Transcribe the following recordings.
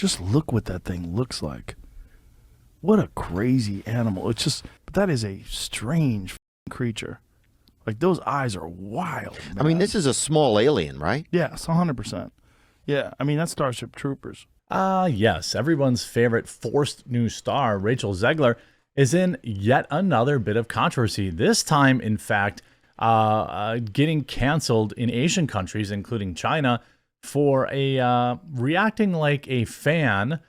Just look what that thing looks like. What a crazy animal. It's just, but that is a strange creature. Like, those eyes are wild, man. I mean, this is a small alien, right? Yes, 100%. Yeah, I mean, that's Starship Troopers. Yes, everyone's favorite forced new star, Rachel Zegler, is in yet another bit of controversy. This time, in fact, getting canceled in Asian countries, including China, for reacting like a fan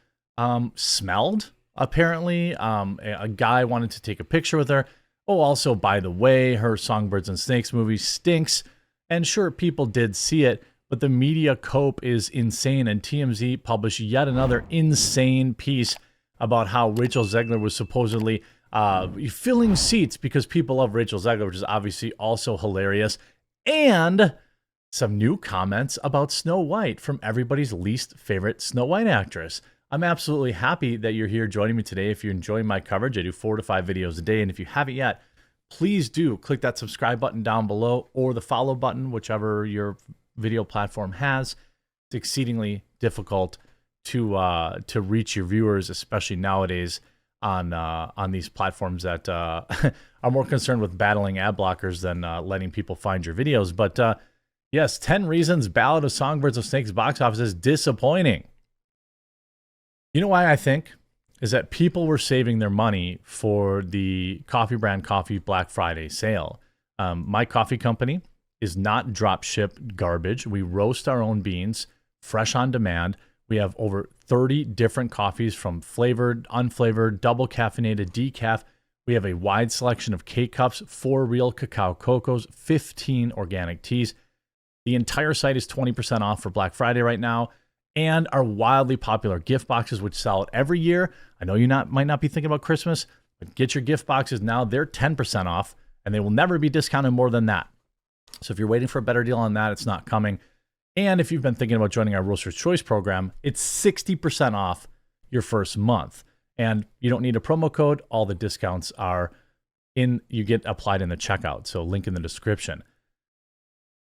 smelled, apparently. A guy wanted to take a picture with her. Oh, also, by the way, her Songbirds and Snakes movie stinks. And sure, people did see it, but the media cope is insane, and TMZ published yet another insane piece about how Rachel Zegler was supposedly filling seats because people love Rachel Zegler, which is obviously also hilarious, and some new comments about Snow White from everybody's least favorite Snow White actress. I'm absolutely happy that you're here joining me today. If you're enjoying my coverage, I do 4 to 5 videos a day, and if you haven't yet, please do click that subscribe button down below or the follow button, whichever your video platform has. It's exceedingly difficult to reach your viewers, especially nowadays on these platforms that are more concerned with battling ad blockers than letting people find your videos. But yes, 10 reasons Ballad of Songbirds and Snakes box office is disappointing. You know why I think? Is that people were saving their money for the Coffee Brand Coffee Black Friday sale. My coffee company is not drop ship garbage. We roast our own beans, fresh on demand. We have over 30 different coffees, from flavored, unflavored, double caffeinated, decaf. We have a wide selection of K-Cups, 4 real cacao cocos, 15 organic teas. The entire site is 20% off for Black Friday right now. And our wildly popular gift boxes, which sell out every year. I know you might not be thinking about Christmas, but get your gift boxes now. They're 10% off, and they will never be discounted more than that. So if you're waiting for a better deal on that, it's not coming. And if you've been thinking about joining our Roaster's Choice program, it's 60% off your first month. And you don't need a promo code. All the discounts are you get applied in the checkout. So link in the description.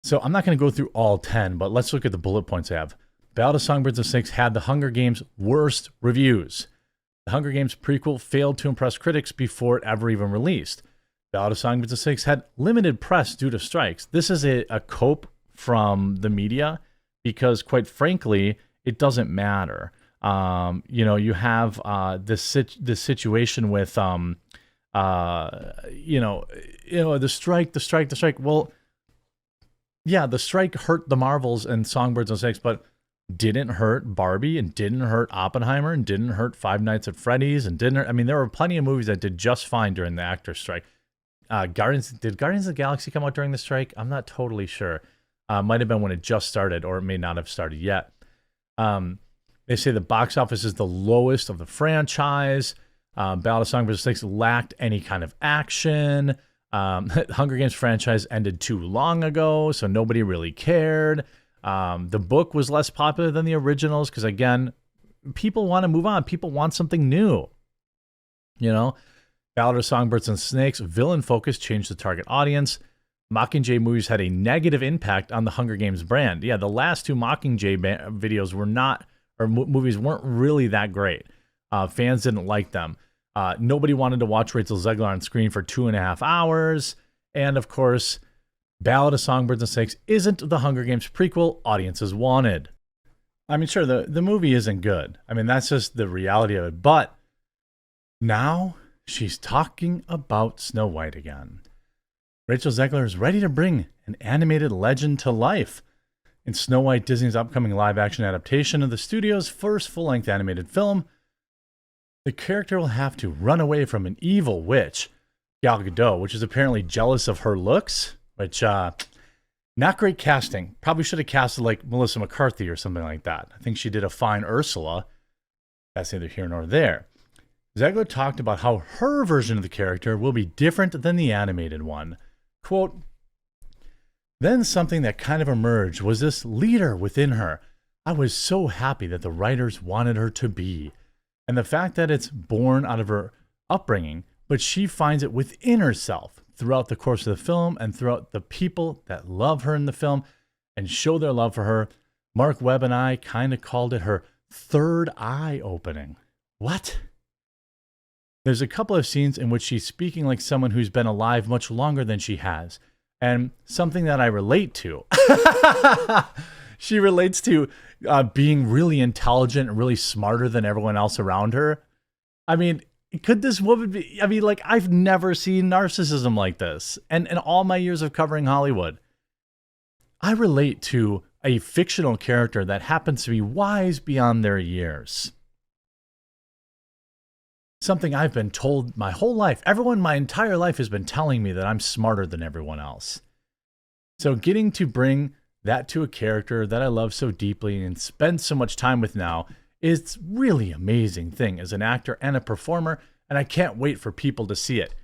So I'm not going to go through all 10, but let's look at the bullet points I have. Ballad of Songbirds and Snakes had the Hunger Games' worst reviews. The Hunger Games prequel failed to impress critics before it ever even released. Ballad of Songbirds and Snakes had limited press due to strikes. This is a cope from the media because, quite frankly, it doesn't matter. You have this situation with the strike. Well, yeah, the strike hurt the Marvels and Songbirds and Snakes, but didn't hurt Barbie, and didn't hurt Oppenheimer, and didn't hurt Five Nights at Freddy's, and there were plenty of movies that did just fine during the actors' strike. Did Guardians of the Galaxy come out during the strike? I'm not totally sure. Might have been when it just started, or it may not have started yet. They say the box office is the lowest of the franchise. Ballad of Songbirds and Snakes lacked any kind of action. Hunger Games franchise ended too long ago, so nobody really cared. The book was less popular than the originals because, again, people want to move on. People want something new. Ballad of Songbirds and Snakes villain focus changed the target audience. Mockingjay movies had a negative impact on the Hunger Games brand. Yeah, the last 2 Mockingjay videos were not, or movies weren't really that great. Fans didn't like them. Nobody wanted to watch Rachel Zegler on screen for 2.5 hours. And of course, Ballad of Songbirds and Snakes isn't the Hunger Games prequel audiences wanted. I mean, sure, the movie isn't good. I mean, that's just the reality of it. But now she's talking about Snow White again. Rachel Zegler is ready to bring an animated legend to life. In Snow White, Disney's upcoming live-action adaptation of the studio's first full-length animated film, the character will have to run away from an evil witch, Gal Gadot, which is apparently jealous of her looks, which, not great casting. Probably should have casted like Melissa McCarthy or something like that. I think she did a fine Ursula. That's neither here nor there. Zegler talked about how her version of the character will be different than the animated one. Quote, "Then something that kind of emerged was this leader within her. I was so happy that the writers wanted her to be. And the fact that it's born out of her upbringing, but she finds it within herself throughout the course of the film and throughout the people that love her in the film and show their love for her. Mark Webb and I kind of called it her third eye opening. What? There's a couple of scenes in which she's speaking like someone who's been alive much longer than she has. And something that I relate to. She relates to being really intelligent and really smarter than everyone else around her. I mean, could this woman be? I mean, like, I've never seen narcissism like this. And in all my years of covering Hollywood, I relate to a fictional character that happens to be wise beyond their years. Something I've been told my whole life. Everyone my entire life has been telling me that I'm smarter than everyone else. So getting to bring that to a character that I love so deeply and spend so much time with now is really amazing thing as an actor and a performer, and I can't wait for people to see it.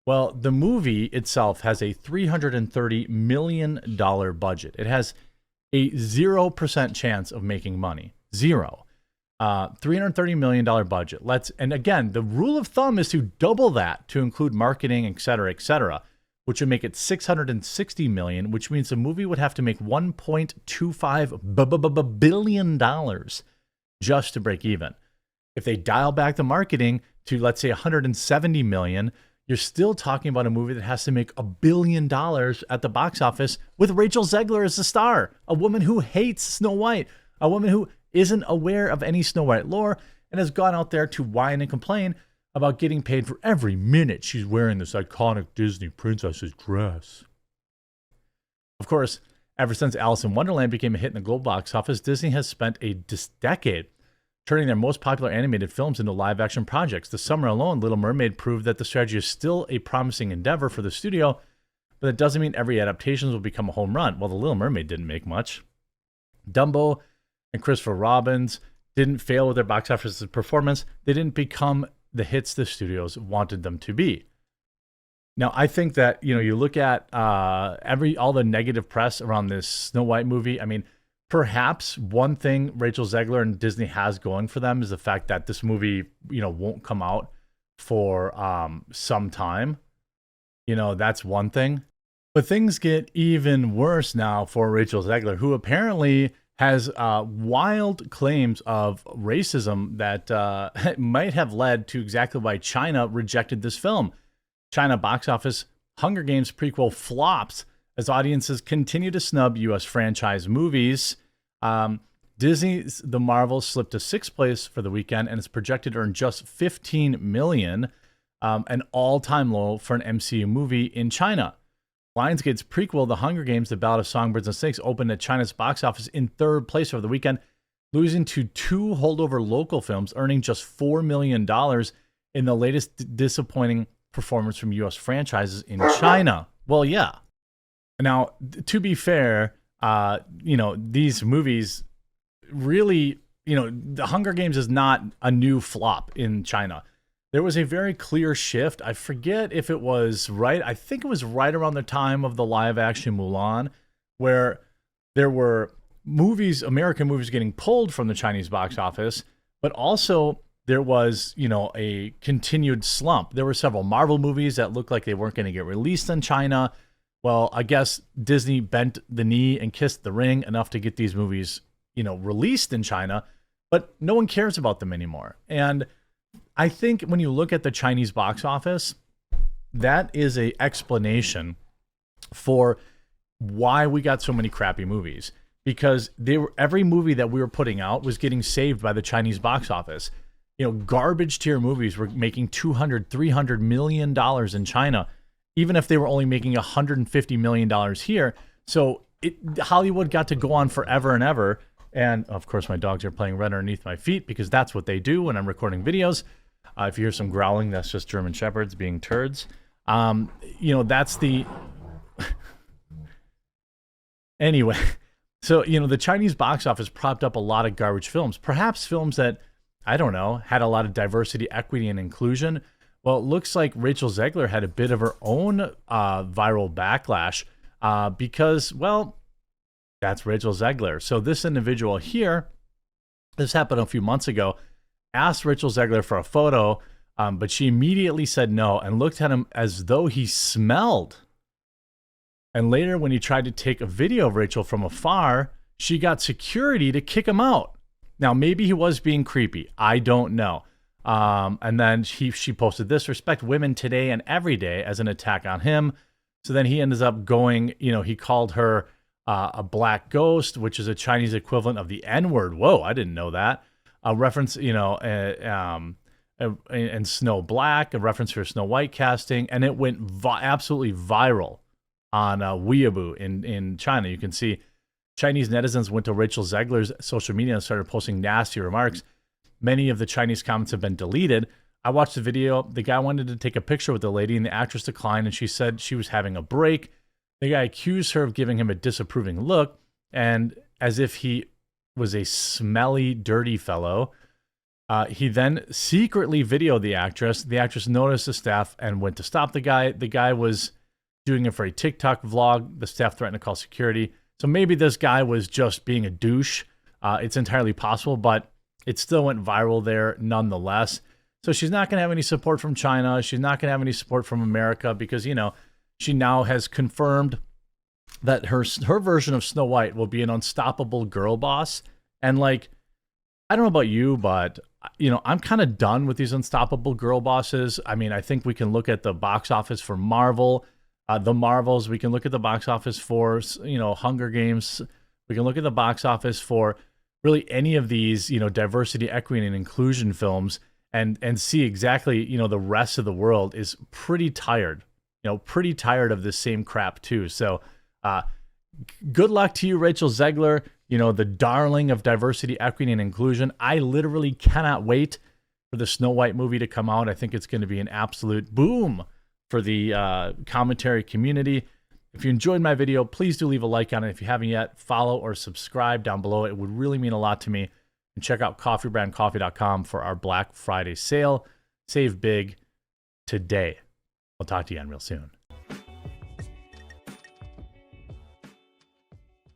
Well, the movie itself has a $330 million budget. It has a 0% chance of making money. Zero. $330 million budget. And again, the rule of thumb is to double that to include marketing, et cetera, which would make it $660 million, which means the movie would have to make $1.25 billion just to break even. If they dial back the marketing to, let's say, $170 million, you're still talking about a movie that has to make $1 billion at the box office with Rachel Zegler as the star, a woman who hates Snow White, a woman who isn't aware of any Snow White lore and has gone out there to whine and complain about getting paid for every minute she's wearing this iconic Disney princess's dress. Of course, ever since Alice in Wonderland became a hit in the global box office, Disney has spent a decade turning their most popular animated films into live-action projects. This summer alone, Little Mermaid proved that the strategy is still a promising endeavor for the studio, but it doesn't mean every adaptation will become a home run. Well, The Little Mermaid didn't make much. Dumbo and Christopher Robin didn't fail with their box office performance. They didn't become the hits the studios wanted them to be. Now, I think that, you look at all the negative press around this Snow White movie. I mean, perhaps one thing Rachel Zegler and Disney has going for them is the fact that this movie, won't come out for some time. That's one thing. But things get even worse now for Rachel Zegler, who apparently has wild claims of racism that might have led to exactly why China rejected this film. China box office Hunger Games prequel flops as audiences continue to snub U.S. franchise movies. Disney's The Marvels slipped to 6th place for the weekend and is projected to earn just $15 million, an all-time low for an MCU movie in China. Lionsgate's prequel, The Hunger Games, The Ballad of Songbirds and Snakes, opened at China's box office in 3rd place over the weekend, losing to 2 holdover local films, earning just $4 million in the latest disappointing performance from U.S. franchises in China. Well, yeah. Now, to be fair, these movies really, The Hunger Games is not a new flop in China. There was a very clear shift. I forget if it was right. I think it was right around the time of the live action Mulan, where there were American movies getting pulled from the Chinese box office, but also there was, a continued slump. There were several Marvel movies that looked like they weren't going to get released in China. Well, I guess Disney bent the knee and kissed the ring enough to get these movies, released in China, but no one cares about them anymore. And I think when you look at the Chinese box office, that is an explanation for why we got so many crappy movies. Because every movie that we were putting out was getting saved by the Chinese box office. Garbage tier movies were making $200-300 million in China, even if they were only making $150 million here. So Hollywood got to go on forever and ever. And of course, my dogs are playing right underneath my feet because that's what they do when I'm recording videos. If you hear some growling, that's just German Shepherds being turds. That's the... Anyway, so, the Chinese box office propped up a lot of garbage films, perhaps films that, I don't know, had a lot of diversity, equity, and inclusion. Well, it looks like Rachel Zegler had a bit of her own viral backlash because, well, that's Rachel Zegler. So this individual here, this happened a few months ago, asked Rachel Zegler for a photo, but she immediately said no and looked at him as though he smelled. And later, when he tried to take a video of Rachel from afar, she got security to kick him out. Now, maybe he was being creepy. I don't know. And then she posted this: respect women today and every day, as an attack on him. So then he ends up going, he called her a black ghost, which is a Chinese equivalent of the N-word. Whoa, I didn't know that. A reference, and Snow Black, a reference to her Snow White casting, and it went absolutely viral on Weibo in China. You can see Chinese netizens went to Rachel Zegler's social media and started posting nasty remarks. Many of the Chinese comments have been deleted. I watched the video. The guy wanted to take a picture with the lady, and the actress declined, and she said she was having a break. The guy accused her of giving him a disapproving look, and as if he was a smelly, dirty fellow. He then secretly videoed the actress. The actress noticed the staff and went to stop the guy. The guy was doing it for a TikTok vlog. The staff threatened to call security. So maybe this guy was just being a douche. It's entirely possible, but it still went viral there nonetheless. So she's not going to have any support from China. She's not going to have any support from America because, she now has confirmed that her version of Snow White will be an unstoppable girl boss. And I don't know about you, but I'm kind of done with these unstoppable girl bosses. I mean, I think we can look at the box office for Marvel, the Marvels. We can look at the box office for, Hunger Games. We can look at the box office for really any of these, diversity, equity, and inclusion films and see exactly, the rest of the world is pretty tired, pretty tired of this same crap too. So, good luck to you, Rachel Zegler, the darling of diversity, equity, and inclusion. I literally cannot wait for the Snow White movie to come out. I think it's going to be an absolute boom for the commentary community. If you enjoyed my video, please do leave a like on it. If you haven't yet, follow or subscribe down below. It would really mean a lot to me. And check out coffeebrandcoffee.com for our Black Friday sale. Save big today. I'll talk to you again real soon.